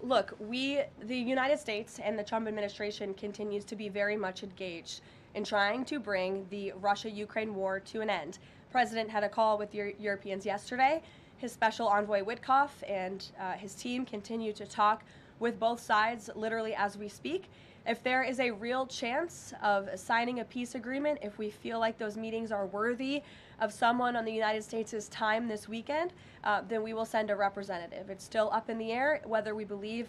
Look, the United States and the Trump administration continues to be very much engaged in trying to bring the Russia-Ukraine war to an end. The President had a call with Europeans yesterday. His special envoy Witkoff and his team continue to talk with both sides literally as we speak. If there is a real chance of signing a peace agreement, if we feel like those meetings are worthy of someone on the United States' time this weekend, then we will send a representative. It's still up in the air whether we believe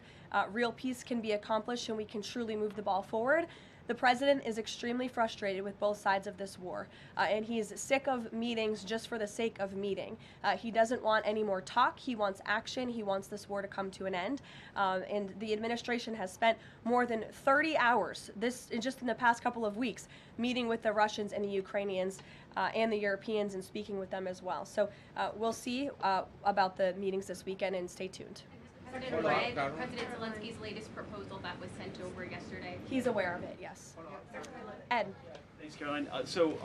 real peace can be accomplished and we can truly move the ball forward. The president is extremely frustrated with both sides of this war, and he's sick of meetings just for the sake of meeting. He doesn't want any more talk. He wants action. He wants this war to come to an end. And the administration has spent more than 30 hours, just in the past couple of weeks, meeting with the Russians and the Ukrainians and the Europeans and speaking with them as well. So we'll see about the meetings this weekend, and stay tuned. President Zelensky's latest proposal that was sent over yesterday. He's aware of it, yes. Ed. Thanks, Caroline.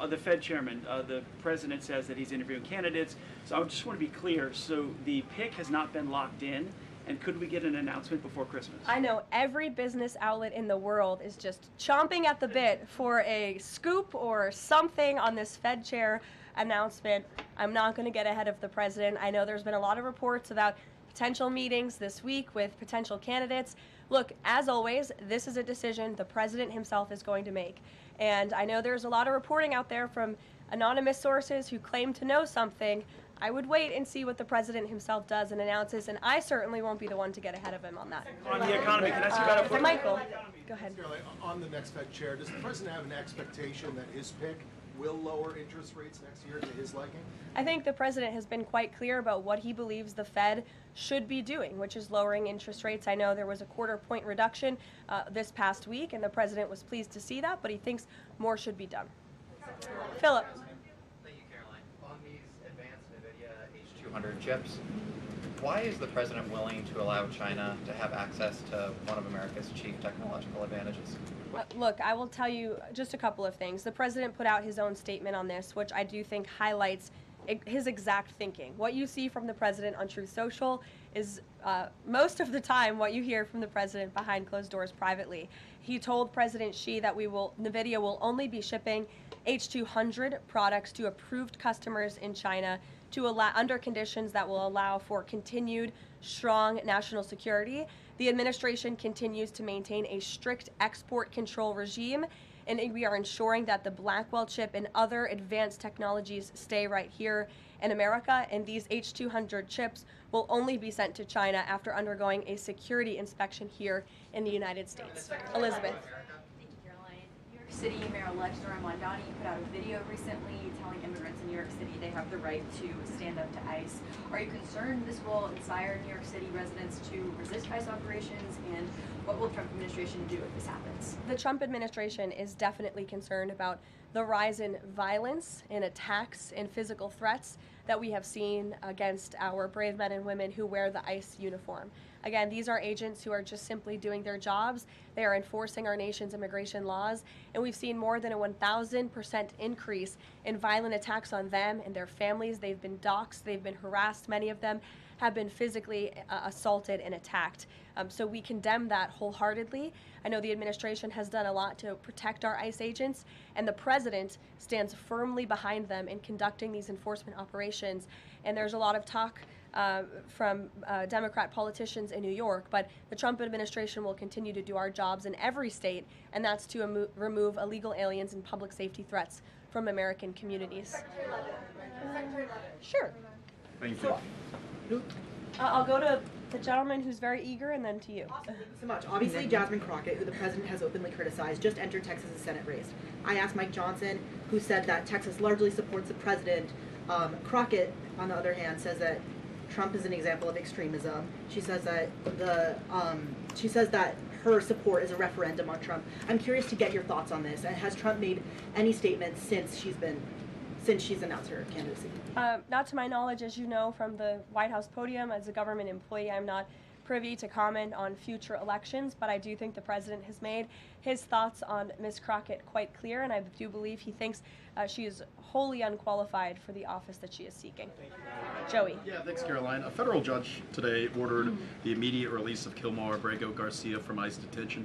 The Fed chairman, the president says that he's interviewing candidates. So I just want to be clear. So the pick has not been locked in. And could we get an announcement before Christmas? I know every business outlet in the world is just chomping at the bit for a scoop or something on this Fed chair announcement. I'm not going to get ahead of the president. I know there's been a lot of reports about potential meetings this week with potential candidates. Look, as always, this is a decision the president himself is going to make. And I know there's a lot of reporting out there from anonymous sources who claim to know something. I would wait and see what the president himself does and announces, and I certainly won't be the one to get ahead of him on that. On the economy, can I ask you about a Michael, go ahead. On the next Fed chair, does the president have an expectation that his pick will lower interest rates next year to his liking? I think the president has been quite clear about what he believes the Fed should be doing, which is lowering interest rates. I know there was a quarter-point reduction this past week, and the president was pleased to see that, but he thinks more should be done. Philip. Thank you, Caroline. On these advanced NVIDIA H200 chips, why is the president willing to allow China to have access to one of America's chief technological advantages? Look, I will tell you just a couple of things. The president put out his own statement on this, which I do think highlights his exact thinking. What you see from the president on Truth Social is most of the time what you hear from the president behind closed doors privately. He told President Xi that NVIDIA will only be shipping H200 products to approved customers in China under conditions that will allow for continued strong national security. The administration continues to maintain a strict export control regime, and we are ensuring that the Blackwell chip and other advanced technologies stay right here in America, and these H200 chips will only be sent to China after undergoing a security inspection here in the United States. Elizabeth. Thank you, Caroline. New York City Mayor-elect Zohran Mamdani put out a video recently telling immigrants in New York City they have the right to stand up to ICE. Are you concerned this will inspire New York City residents to resist ICE operations, and what will the Trump administration do if this happens? The Trump administration is definitely concerned about the rise in violence and attacks and physical threats that we have seen against our brave men and women who wear the ICE uniform. Again, these are agents who are just simply doing their jobs. They are enforcing our nation's immigration laws, and we've seen more than a 1,000% increase in violent attacks on them and their families. They've been doxxed, they've been harassed, many of them have been physically assaulted and attacked. So we condemn that wholeheartedly. I know the administration has done a lot to protect our ICE agents, and the president stands firmly behind them in conducting these enforcement operations. And there's a lot of talk from Democrat politicians in New York, but the Trump administration will continue to do our jobs in every state, and that's to remove illegal aliens and public safety threats from American communities. Sure. Thank you. I'll go to the gentleman who's very eager, and then to you. Awesome. Thank you so much. Obviously, Jasmine Crockett, who the president has openly criticized, just entered Texas' Senate race. I asked Mike Johnson, who said that Texas largely supports the president. Crockett, on the other hand, says that Trump is an example of extremism. She says that her support is a referendum on Trump. I'm curious to get your thoughts on this. And has Trump made any statements since she's announced her candidacy? Not to my knowledge, as you know from the White House podium. As a government employee, I'm not privy to comment on future elections, but I do think the president has made his thoughts on Ms. Crockett quite clear, and I do believe he thinks she is wholly unqualified for the office that she is seeking. Joey. Yeah, thanks, Caroline. A federal judge today ordered the immediate release of Kilmar Abrego Garcia from ICE detention.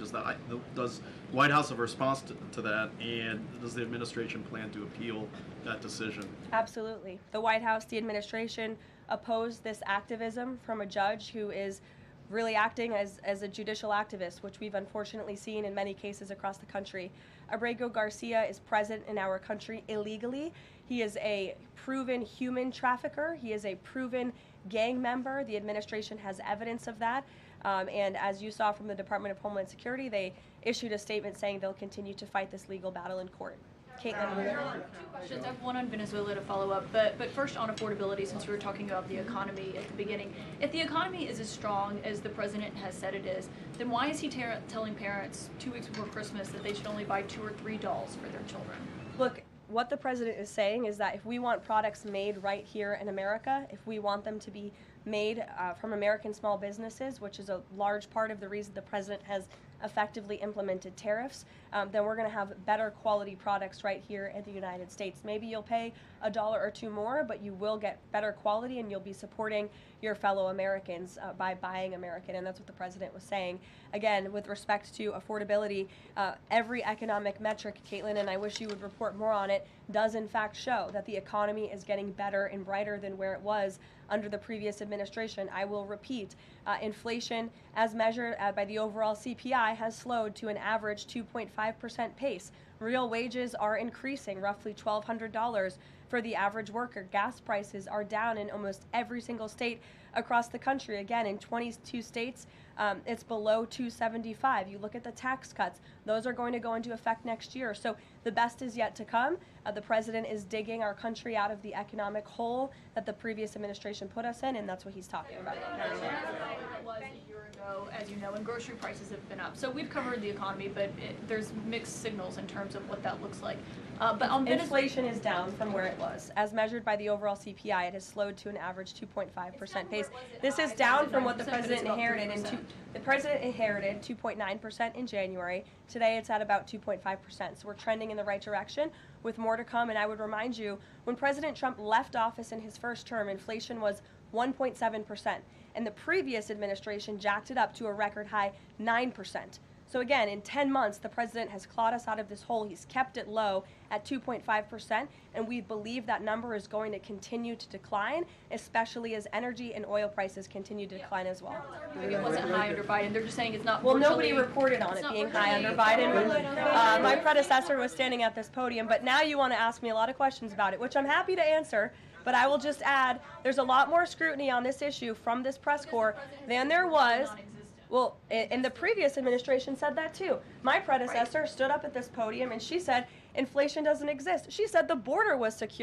Does White House have a response to that, and does the administration plan to appeal that decision? Absolutely. The White House, the administration, opposed this activism from a judge who is really acting as a judicial activist, which we've unfortunately seen in many cases across the country. Abrego Garcia is present in our country illegally. He is a proven human trafficker. He is a proven gang member. The administration has evidence of that. And as you saw from the Department of Homeland Security, they issued a statement saying they'll continue to fight this legal battle in court. Caitlin. Two questions. I have one on Venezuela to follow up, but first on affordability, since we were talking about the economy at the beginning. If the economy is as strong as the president has said it is, then why is he telling parents 2 weeks before Christmas that they should only buy 2 or 3 dolls for their children? Look, what the president is saying is that if we want products made right here in America, if we want them to be made from American small businesses, which is a large part of the reason the president has effectively implemented tariffs, then we're going to have better quality products right here in the United States. Maybe you'll pay $1 or $2 more, but you will get better quality and you'll be supporting your fellow Americans by buying American, and that's what the president was saying. Again, with respect to affordability, every economic metric, Caitlin, and I wish you would report more on it, does in fact show that the economy is getting better and brighter than where it was under the previous administration. I will repeat, inflation as measured by the overall CPI has slowed to an average 2.5% pace. Real wages are increasing, roughly $1,200 for the average worker. Gas prices are down in almost every single state across the country. Again, in 22 states, it's below $2.75. You look at the tax cuts, those are going to go into effect next year. So the best is yet to come. The president is digging our country out of the economic hole that the previous administration put us in, and that's what he's talking about. It was a year ago, as you know, and grocery prices have been up. So we've covered the economy, but there's mixed signals in terms of what that looks like. But on inflation is down from where it was. As measured by the overall CPI, it has slowed to an average 2.5% pace. This is down from what the president inherited. The president inherited 2.9% in January. Today it's at about 2.5%. So we're trending in the right direction with more to come. And I would remind you, when President Trump left office in his first term, inflation was 1.7%. And the previous administration jacked it up to a record high 9%. So again, in 10 months, the president has clawed us out of this hole. He's kept it low at 2.5%, and we believe that number is going to continue to decline, especially as energy and oil prices continue to decline as well. It wasn't high under Biden. They're just saying it's not. Well, nobody reported on it being high under Biden. My predecessor was standing at this podium, but now you want to ask me a lot of questions about it, which I'm happy to answer. But I will just add, there's a lot more scrutiny on this issue from this press corps than there was. Well, and the previous administration said that too. My predecessor stood up at this podium and she said inflation doesn't exist. She said the border was secure.